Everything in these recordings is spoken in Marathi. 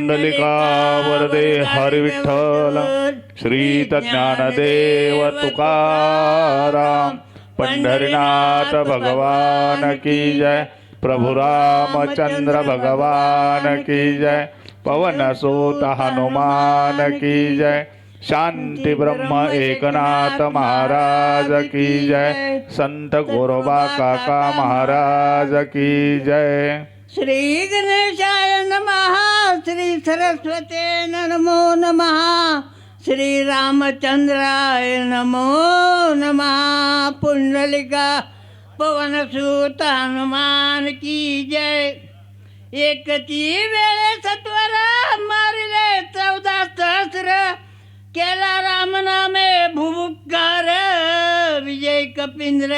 पुंडलिका वरदे हरी विठ्ठल. श्री ज्ञानदेव तुकाराम पंढरीनाथ भगवान की जय. प्रभु रामचंद्र भगवान की जय. पवन सुत हनुमान की जय. शांति ब्रह्म एकनाथ महाराज की जय. संत गोरोबा काका महाराज की जय. श्री गणेशाय नमः. श्री सरस्वते नमो नमः. श्री रामचंद्राय नमो नमः. पुंडलिका पवनसुत हनुमान की जय. एकती वेळे सत्वर मारिले 14 सहस्र. केला राम नामे भुभुकार. विजय कपिंद्र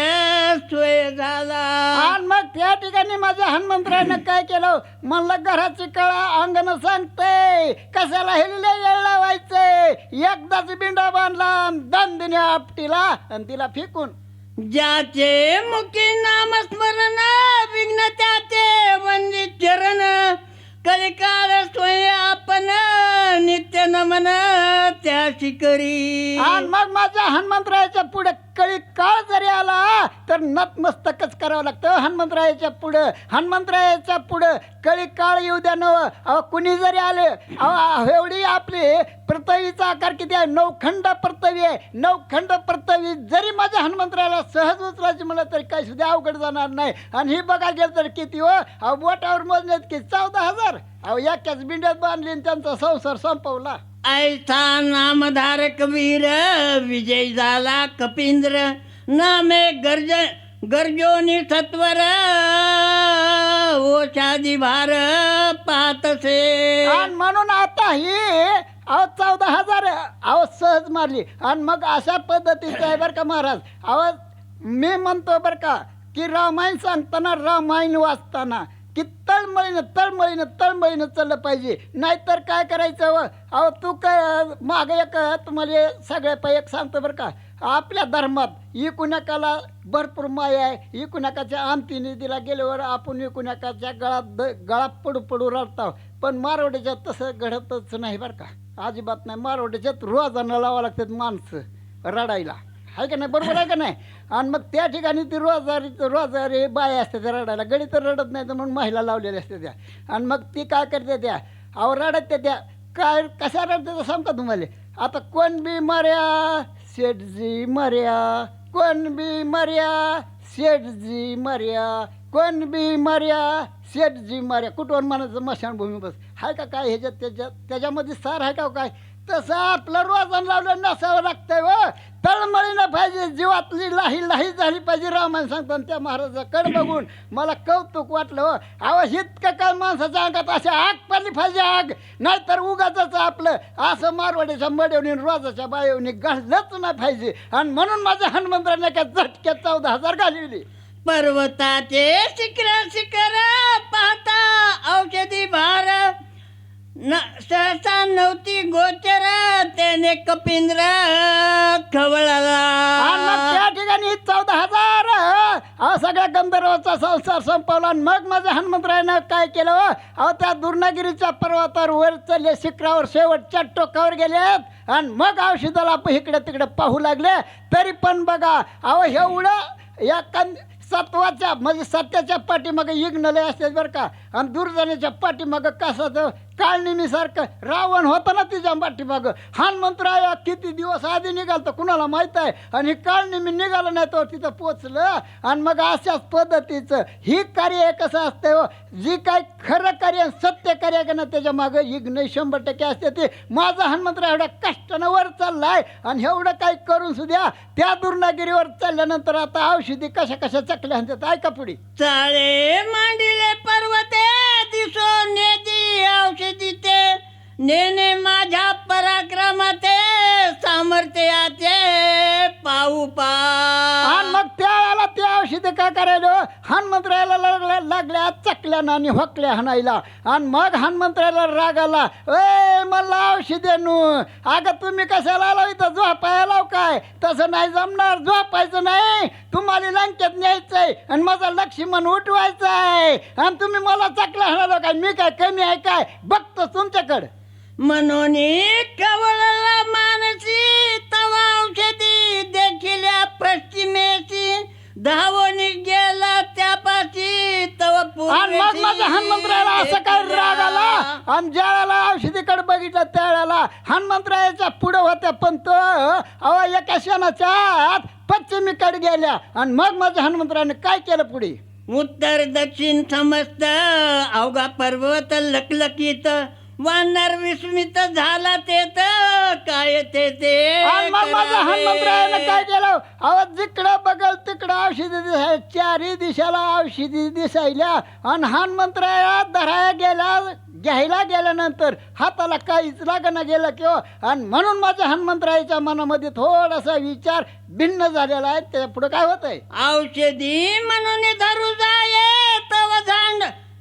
सोय झाला. आणि मग त्या ठिकाणी माझ्या हनुमंतरायनं काय केलं म्हणलं घराची कळा अंगण सांगते कशाला हेलीला येळ लावायचे. एकदाच बिंडा बांधला दंदिनी आपटीला आणि तिला फेकून. ज्याचे मुखी नामस्मरण विघ्न त्याचे वंदित चरण. कलिकाळ स्वय आपण नित्य नमन त्या शिकरी. आणि मग माझ्या हनुमंतरायाच्या पुढे कळी काळ जरी आला तर नतमस्तकच करावं लागतं. हनुमंतरायाच्या पुढं हनुमंतरायाच्या पुढं कळी काळ येऊ द्या नव. अहो कुणी जरी आले अहो एवढी आपली पृथ्वीचा आकार किती आहे 9 खंड पृथ्वी आहे. 9 खंड पृथ्वी जरी माझ्या हनुमंतरायाला सहज उचलायची म्हणलं तरी काही सुद्धा अवघड जाणार नाही. आणि ही बघा गेलं तर किती हो अहो बोटावर मोजण्यात की 14,000. अहो एकाच बिंड्यात बांधली आणि त्यांचा संसार संपवला. ऐसा नामधारक वीर विजय झाला कपिंद्र. नामे गर्जोनी सत्वर ओषादी भार पाहतसे. आणि म्हणून आता ही अहो 14,000 अहो सहज मारली. आणि मग अशा पद्धतीचं आहे बरं का महाराज. अहो मी म्हणतो बरं का की रामायण सांगताना रामायण वाचताना की तळमळीनं चाललं पाहिजे. नाहीतर काय करायचं अहो तू काय मागं एक तुम्हाला सगळ्या एक सांगतो बरं का. आपल्या धर्मात इकुणाकाला भरपूर माया आहे. इकुणाकाच्या अंतिनी दिला गेल्यावर आपण इकुणाकाच्या गळा पडू रडतो. पण मारवाड्याच्यात तसं घडतच नाही बरं का. अजिबात नाही. मारवाड्याच्यात रोजानं लावावं लागतात माणसं रडायला. आहे का नाही बरोबर आहे का नाही. आणि मग त्या ठिकाणी ती रोजारी बाया असते त्या रडायला. गडी तर रडत नाही तर म्हणून महिला लावलेल्या असते त्या. आणि मग ती काय करते त्या अहो रडत त्या काय कशा रडते तर सांगता तुम्हाला. आता कोण बी मर्या शेठजी मर्या. कोण बी मर्या शेठजी मर्या. कोण बी मर्या शेठजी मर्या. कुठवर म्हणायचं मशानभूमी बस. आहे का काय ह्याच्यात त्याच्यामध्ये सार आहे का काय. तसं आपलं रोजन लावलं नसावं लागतंय व. तळमळीनं पाहिजे. जीवातली लाही झाली पाहिजे. रामायण सांगतो. त्या महाराजाकडे बघून मला कौतुक वाटलं हो. अहो इतकं काय माणसाच्या अंगात अशी आग पाणी पाहिजे. आग नाहीतर उगाच आपलं असं मारवाड्याच्या मड्यावनी रोजाच्या बायवनी घाललंच नाही पाहिजे. आणि म्हणून माझ्या हनुमंतराने काय झटक्यात 14,000 घालवली. पर्वताचे शिखर पाहता औषधी भार. सहसा नव्हती गोचर त्याने कपिंद्र खवळला. आणि मग त्या ठिकाणी 14,000 अहो सगळ्या गंधर्वाचा संसार संपवला. आणि मग माझ्या हनुमंतरायानं काय केलं अहो त्या दुर्नागिरीच्या पर्वतावर वर चढले. शिखरावर शेवटच्या टोकावर गेलेत. आणि मग औषधाला इकडे तिकडे पाहू लागले. तरी पण बघा अहो एवढं या सत्वाच्या म्हणजे सत्याच्या पाठीमागं यज्ञलय असतात बरं का. आणि दुर्जनाच्या पाठीमागं कसाचं काळनिमीसारखं रावण होतं ना तिच्या पाठीमागं. हनुमंतराया किती दिवस आधी निघालं कुणाला माहीत आहे. आणि काळनिमी निघालं नाही तर तिथं पोचलं. आणि मग अशाच पद्धतीचं ही कार्य कसं असतं हो. जी काय खरं कार्य सत्य कार्य का ना त्याच्या मागं यज्ञ 100% असते. ते माझा हनुमंतराय एवढ्या कष्टानं वर चाललाय. आणि एवढं काही करून सुद्धा त्या दुर्नागिरीवर चालल्यानंतर आता औषधी कशा चकल्या म्हणतात. ऐका पुढे. चाळे मांडिले पर्वते दिसो नेती औषधीते. नेने माझ्या पराक्रमाते सामर्थ्याचे पाहू पा. आणि मग त्यावेळेला ते औषधे काय करायलो हनुमंतरायाला लागल्या चकल्यानं आणि होकल्या हाणायला आणि मग हनुमंतरायाला राग आला ए मला औषधे नू अगं तुम्ही कशाला आला इथं झोपायला लाव काय तसं नाही जमणार झोपायचं नाही तुम्हाला लंकेत न्यायचंय आणि माझा लक्ष्मण उठवायचा आहे आणि तुम्ही मला चकल्या हाणाला काय मी काय कमी आहे काय बघतो तुमच्याकडं म्हणून कवळला मानसी तवा औषधी देखील पश्चिमेशी धावून गेला त्यापाशी तव आणि मग माझा हनुमंतरायाला असं काय राग आला आणि ज्यावेळेला औषधीकडे बघितलं त्यावेळेला हनुमंतरायाच्या पुढे होत्या पण तो अहो एका क्षणाच्या आत पश्चिमेकडे गेल्या आणि मग माझ्या हनुमंतरायाने काय केलं पुढे उत्तर दक्षिण समस्त अवघा पर्वत लकलकीत वानर विस्मित झाला ते काय ते आणि मग माझ्या हनुमंतरायाने काय केलं अहो जिकडं बघल तिकडं औषधी दिसाय चारही दिशाला औषधी दिसायल्या आणि हनुमंतराया धराया घ्यायला गेल्यानंतर हाताला काहीच लागणं गेलं किंवा आणि म्हणून माझ्या हनुमंतरायाच्या मनामध्ये थोडासा विचार भिन्न झालेला आहे त्या पुढे काय होत आहे औषधी म्हणून धरू जाये तव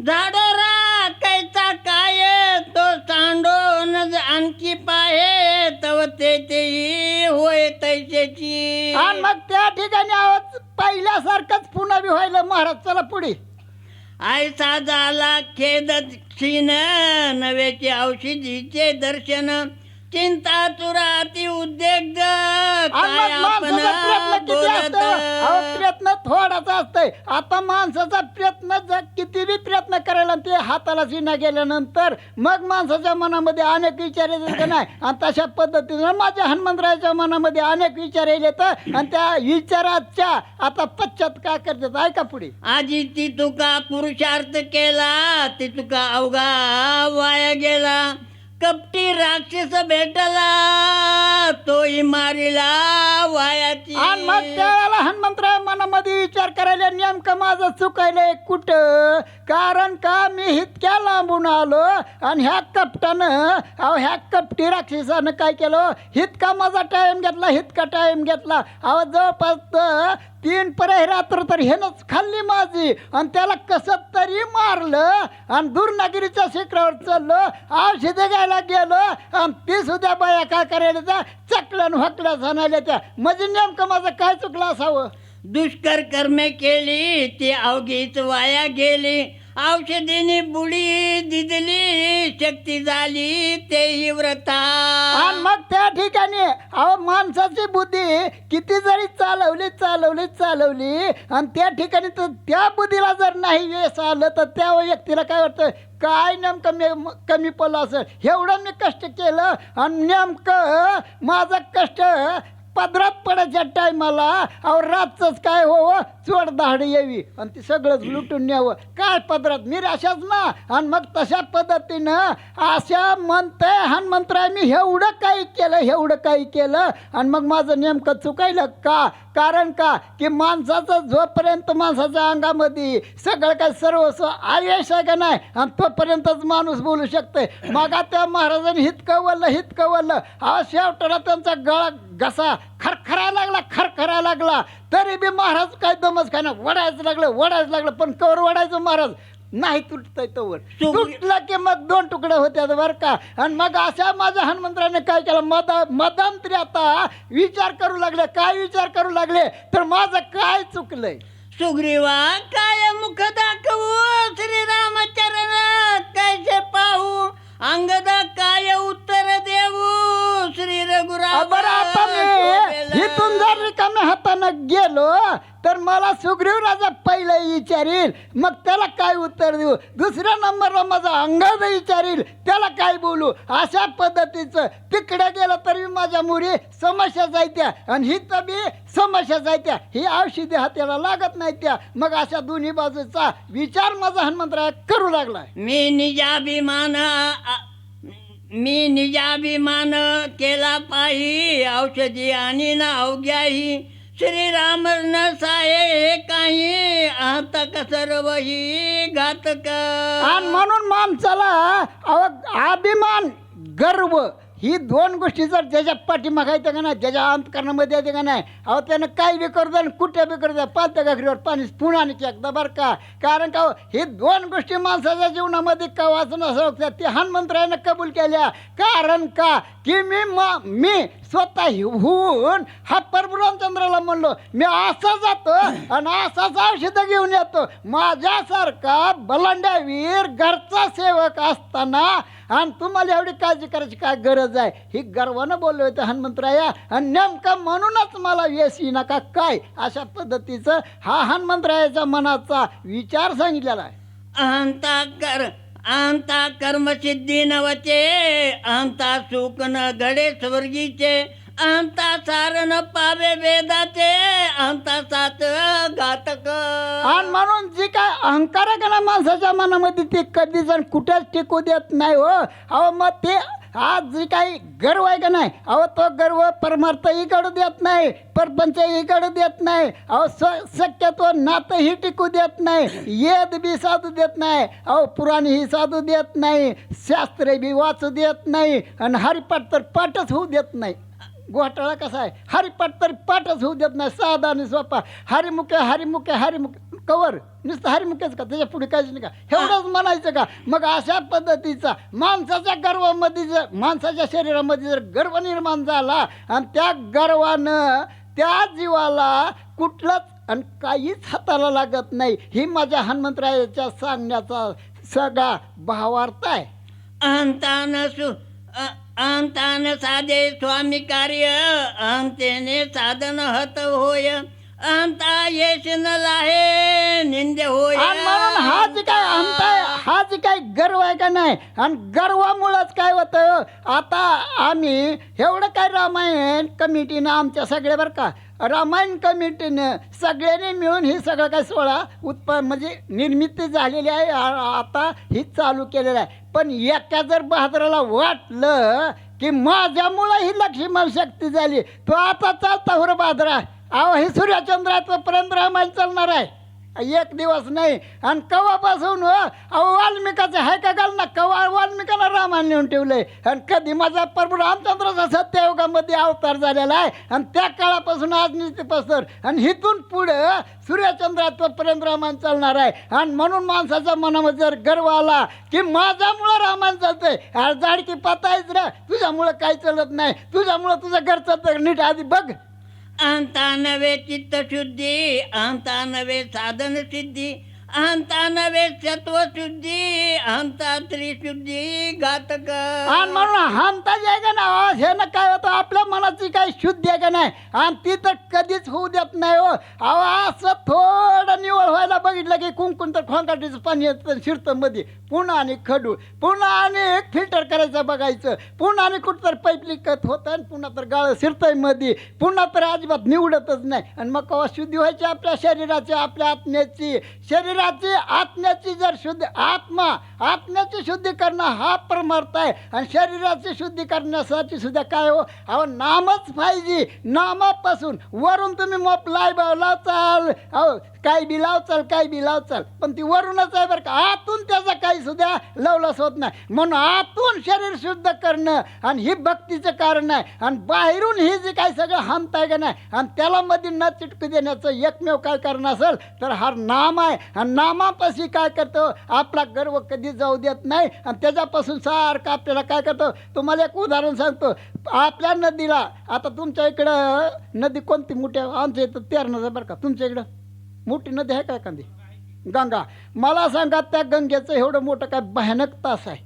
झाडोरा कैचा काय तो सांडोन आणखी पाहे तव ते होय तैसेची आणि मग त्या ठिकाणी आवाज पहिल्यासारखंच पुन्हा बी व्हायला महाराज चला पुढे आयसा झाला खेद क्षीण नव्याचे औषधीचे दर्शन चिंता तुराती उद्योग काय आपण बोलत प्रयत्न थोडासा असतंय आता माणसाचा प्रयत्न किती बी प्रयत्न करायला ते हाताला चिन्ह गेल्यानंतर मग माणसाच्या मनामध्ये अनेक विचार येतात का नाही आणि तशा पद्धतीनं माझ्या हनुमंतरायाच्या मनामध्ये अनेक विचार येतात आणि त्या विचाराच्या आता पश्चात काय करतात ऐका पुढे आजी ती तुका पुरुषार्थ केला ती तुका अवघा वाया गेला कपटी राक्षस भेटला तोही मारिला वायाची आणि मग त्यावेळेला हनुमंतराय मनामध्ये विचार करायला नेमकं माझं चुकायलंय कुठं कारण का मी इतक्या लांबून आलो आणि ह्या कपटानं अहो ह्या कपटी राक्षसानं काय केलं इतका माझा टाइम घेतला इतका टाइम घेतला अहो जवळपास 3 पर्याय रात्र तर हेनच खाल्ली माझी आणि त्याला कसं तरी मारलं आणि दुर्नागिरीच्या शिखरावर चाललो औषधे घ्यायला गेलो आणि ती सुद्धा बाया काय करायला त्या चकलन हकल्या जाणाल्या त्या म्हणजे नेमकं माझं काय चुकलं असावं दुष्कर कर्मे केली ती अवघीच वाया गेली औषधीने बुडी दिदली शक्ती झाली तेही व्रता आणि मग त्या ठिकाणी अहो माणसाची बुद्धी किती जरी चालवली आणि त्या ठिकाणी तर त्या बुद्धीला जर नाही यश आलं तर त्या व्यक्तीला काय वाटतं काय नेमकं कमी पडलं असेल एवढं मी कष्ट केलं आणि नेमकं माझं कष्ट पदरात पडायच्या टायमाला अहो रातच काय हो चोड दहाड यावी आणि ती सगळंच लुटून न्यावं काय पदरात निराशाच ना आणि मग तशा पद्धतीनं अशा म्हणतंय हनुमंतराय मी एवढं काही केलं आणि मग माझं नेमकं चुकायलं का कारण का की माणसाचं जोपर्यंत माणसाच्या अंगामध्ये सगळं काय सर्वस्व आयुष आहे का नाही आणि तोपर्यंतच माणूस बोलू शकतोय मग त्या महाराजांनी हितकं वल्लं हा शेवटाला त्यांचा गळा घसा खरखरायला लागला तरी बी महाराज काय दमच काय ना वडायचं लागलं पण कवर वडायचं महाराज नाही तुटतंय तोवर तुटलं की मग 2 तुकडे होत्या बरं का आणि मग अशा माझ्या हनुमंतराने काय केलं मदांतरी आता विचार करू लागले तर माझं काय चुकलंय सुग्रीवा काय मुख दाखवू श्रीरामचरण कैसे पाहू अंगदा काय उत्तर देऊ श्री रघुराम बरं आता मी इथून जर रिकाम्या हातानं गेलो तर मला सुग्रीव राजा पहिला विचारील मग त्याला काय उत्तर देऊ दुसऱ्या नंबरला माझा अंगद विचारील त्याला काय बोलू अशा पद्धतीचं तिकडे गेलं तरी माझ्या मुरी समस्या जायत्या आणि ही बी समस्या जायत्या ही औषधी हाताला लागत नाही त्या मग अशा दोन्ही बाजूचा विचार माझा हनुमंतराय करू लागलाय मी निजाभिमान केला पाही औषधी आणि ना अवघ्याही श्रीराम न साये हे काही आता सर्व ही घातक आणि म्हणून माणसाला अभिमान गर्व ही दोन गोष्टी जर ज्याच्या पाठीमागे येते का नाही, ज्याच्या अंतकरणामध्ये येते का नाही, अहो त्यानं काय बी करू द्या आणि कुठे बी करू द्या, पालत्या गाखरीवर पाणी पुन्हा आणखी एकदा बरं का. कारण का ही दोन गोष्टी माणसाच्या जीवनामध्ये कवाच नसं ती हनुमंतरायानं कबूल केल्या. कारण का की मी स्वतः होऊन हा परब्रह्मचंद्राला म्हणलो मी असा जातो आणि असाच औषधं घेऊन येतो. माझ्यासारखा बलांड्यावीर घरचा सेवक असताना आणि तुम्हाला एवढी काळजी करायची काय गरज आहे. ही गर्वानं बोललो होतं हनुमंतराया आणि नेमकं म्हणूनच मला यश येईना का काय, अशा पद्धतीचं हा हनुमंतरायाच्या मनाचा विचार सांगितलेला आहे. अंता कर्मसिद्धी नवचे, अंता सुख न घडे स्वर्गीचे, अंता सारण पावे वेदाचे, अंता सात घातक. आणि म्हणून जी काय अहंकार आहे का ना माणसाच्या मनामध्ये ते कधी जण कुठेच टिकू देत नाही हो. अहो मग ते आज जी काही गर्व आहे का नाही, अहो तो गर्व परमार्थही घडू देत नाही, परपंचही घडू देत नाही. अहो शक्यतो नातंही टिकू देत नाही, येद बी साधू देत नाही, अहो पुराणही साधू देत नाही, शास्त्र बी वाचू देत नाही आणि हरिपाठ तर पाठच होऊ देत नाही. घोटाळा कसा आहे, हरिपाठ तर पाठच होऊ देत नाही. साधा आणि सोपा हरिमुखे हरिमुखे हरिमुखे कवर नुसतं हरिमुखेच का, त्याच्या पुढे काहीच नाही का, एवढंच म्हणायचं का. मग अशा पद्धतीचा माणसाच्या गर्वामध्ये जर माणसाच्या शरीरामध्ये जर गर्व निर्माण झाला आणि त्या गर्वानं त्या जीवाला कुठलंच आणि काहीच हाताला लागत नाही. ही माझ्या हनुमंतरायाच्या सांगण्याचा सगळा भावार्थ आहे. अंतान साधे स्वामी कार्य, अंतेने साधन हत होय, अंता यश न लाहे निंदे होय. आणि म्हणून हा जी काय अंत आहे, हा जी काय गर्व आहे का नाही, आणि गर्वामुळंच काय होतं. आता आम्ही एवढं काय रामायण कमिटीनं आमच्या सगळे बरं का, रामायण कमिटीनं सगळ्यांनी मिळून ही सगळं काय सोहळा म्हणजे निर्मिती झालेली आहे. आता ही चालू केलेलं आहे. पण एका जर बहादराला वाटलं की माझ्यामुळं ही लक्ष्मण शक्ती झाली, तो आता चालता हो रे बहादरा. अहो हे सूर्यचंद्र आहे तोपर्यंत रामायण चालणार आहे, एक दिवस नाही. आणि कवापासून अहो वाल्मिकाचं आहे का घाल ना, कवा वाल्मिकाला रामायण लिहून ठेवलंय. आणि कधी माझा प्रभू रामचंद्राचा सत्ययुगामध्ये अवतार झालेला आहे आणि त्या काळापासून आज नीतीपासून आणि इथून पुढं सूर्यचंद्रापर्यंत रामायण चालणार आहे. आणि म्हणून माणसाच्या मनामध्ये जर गर्व आला की माझ्यामुळं रामायण चालतंय, जाडकी पातायच रे, तुझ्यामुळं काही चालत नाही, तुझ्यामुळं तुझं घर चालतं, नीट आधी बघ. अंता नवे चित्तशुद्धी, अंता नवे साधन सिद्धी, अंता नवे सत्वशुद्धी, अंता त्रिशुद्धी घातक. आणि म्हणून हामता जे आहे का ना, हे ना काय होतं आपल्या मनाची काही शुद्धी आहे का नाही, आणि ती तर कधीच होऊ देत नाही हो. अहो असं थोडं निवळ व्हायला बघितलं की कुंकून तर खोंकाटीचं पाणी येतं शिरतं मध्ये, पुन्हा आणि खडूळ, पुन्हा आणि एक फिल्टर करायचं बघायचं, पुन्हा आणि कुठं तर पाईप लिकत होतं आणि पुन्हा तर गाळं शिरतंय मध्ये, पुन्हा तर अजिबात निवडतच नाही. आणि मग केव्हा शुद्धी व्हायची आपल्या शरीराची, आपल्या आत्म्याची, आत्म्याची जर शुद्धी आत्म्याची शुद्धी करणं हा परमार्थ आहे. आणि शरीराची शुद्धी करण्यासाठी सुद्धा काय हो, अहो नामच पाहिजे. नामापासून वरून तुम्ही मोप लावचाल, अहो काही बी लावचाल, पण ती वरूनच आहे बरं का, आतून त्याचा काही सुद्धा लवलस होत नाही. म्हणून आतून शरीर शुद्ध करणं आणि ही भक्तीचं कारण आहे. आणि बाहेरून ही जे काही सगळं हामताय का नाही, आणि त्याला मध्ये न चिटकू देण्याचं एकमेव काय करणं असेल तर हा नाम आहे. आणि नामापाशी काय करतो, आपला गर्व कधी जाऊ देत नाही. आणि त्याच्यापासून सारखं आपल्याला काय करतो, तुम्हाला एक उदाहरण सांगतो. आपल्या नदीला, आता तुमच्या इकडं नदी कोणती मोठी, आमच्या इथं तेरणं बरं का, तुमच्या इकडं मोठी नदी आहे का एखादी, गंगा. मला सांगा त्या गंगेचं एवढं मोठं काय भयानक तास आहे.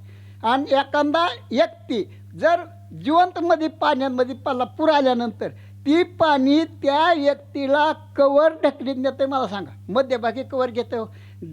आणि एखादा व्यक्ती जर जिवंतमध्ये पाण्यामध्ये पडला, पूर आल्यानंतर ती पाणी त्या व्यक्तीला कवर ढकलीत नेते. मला सांगा मध्यभागी कवर घेतो,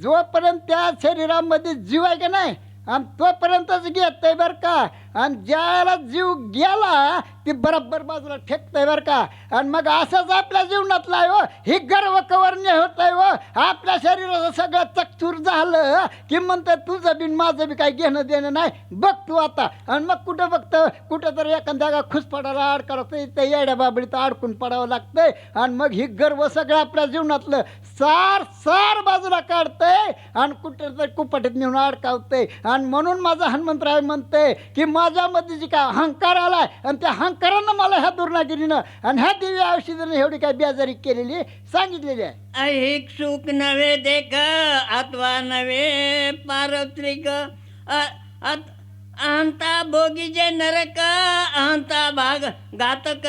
जोपर्यंत त्या शरीरामध्ये जीव आहे का नाही आणि तोपर्यंतच घेतंय बरं का. आणि ज्याला जीव गेला ती बरोबर बाजूला फेकतंय बरं का. आणि मग असंच आपल्या जीवनातला आहे हो, ही गर्व कवरणे होत आहे हो. आपल्या शरीराचं सगळं चकचूर झालं की म्हणतं तुझं बिन माझं बी काही घेणं देणं नाही, बघ तू आता. आणि मग कुठं बघतं, कुठं तर एखाद्या खुसपडाला अडकावं लागतं, त्या येड्या बाबडीत अडकून पडावं लागतंय. आणि मग ही गर्व सगळं आपल्या जीवनातलं सार बाजूला काढतंय आणि कुठं तर कुपाटीत नेऊन अडकावतंय. आणि म्हणून माझा हनुमंतराय म्हणतंय की माझ्यामध्ये जी काय अहंकार आलाय आणि त्या अहंकारानं मला ह्या दुर्नागिरीनं आणि ह्या दिव्या औषधीनं एवढी काय बेजारी केलेली सांगितलेली आहे. ऐहिक सुख नव्हे देख अथवा नव्हे पारत्रिक अहंता भोगी जे नरक अहंता भाग घातक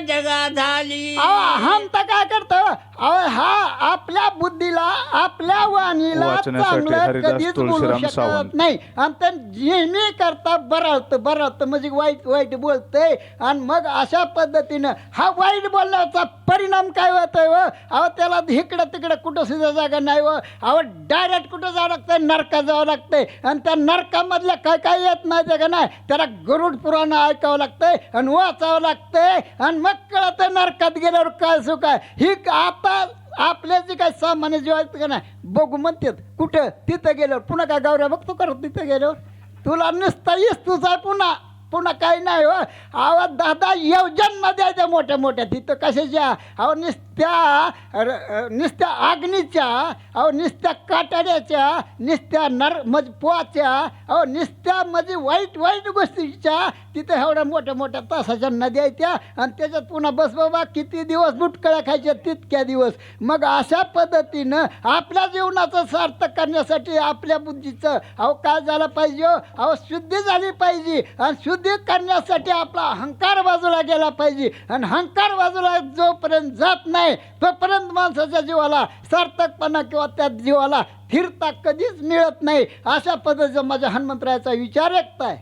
जगा झाली. अहो अहंता काय करतो? अहो हा आपल्या बुद्धीला आपल्या वाणीला वाचण्यासाठी चांगलं हरिदास कधीच बोलू तुळशीराम शकत सावंत. नाही आणि ते नेहमी करता बरावतं म्हणजे वाईट वाईट बोलतंय आणि मग अशा पद्धतीनं हा वाईट बोलण्याचा परिणाम काय होतोय व अहो त्याला इकडं तिकडं कुठं सुद्धा जागा नाही व अहो डायरेक्ट कुठं जावं लागतंय नरकात जावं लागतंय आणि त्या नरकामधल्या काय काय येत नाही ते का नाही त्याला गरुड पुराण ऐकावं लागतंय आणि वाचावं लागतंय आणि मग कळतं नरकात गेल्यावर काय सुख आहे. ही आता आपल्या जे काय सामान्य जीव आहेत का नाही बघू म्हणतात कुठं तिथं गेल्यावर पुन्हा काय गौऱ्या बघतो करत तिथं गेल्यावर तुला नुसता तुझा आहे पुन्हा पुन्हा काही नाही हो. अहो 10 योजना द्यायच्या मोठ्या मोठ्या तिथं कशाच्या अहो नुसत्या अग्नीच्या अहो नुसत्या काटाड्याच्या नुसत्या म्हणजे पोहाच्या अहो नुसत्या म्हणजे वाईट वाईट गोष्टीच्या तिथं एवढ्या मोठ्या मोठ्या तासाच्या नद्या येत्या आणि त्याच्यात पुन्हा बस बाबा किती दिवस बुटकळ्या खायच्या तितक्या दिवस. मग अशा पद्धतीनं आपल्या जीवनाचं सार्थक करण्यासाठी आपल्या बुद्धीचं अहो काय झालं पाहिजे अहो शुद्धी झाली पाहिजे आणि शुद्धी करण्यासाठी आपला अहंकार बाजूला गेला पाहिजे आणि अहंकार बाजूला जोपर्यंत जात नाही तोपर्यंत माणसाच्या जीवाला सार्थकपणा किंवा त्या जीवाला स्थिरता कधीच मिळत नाही. अशा पद्धतीचा माझ्या हनुमंतरायाचा विचार व्यक्त आहे.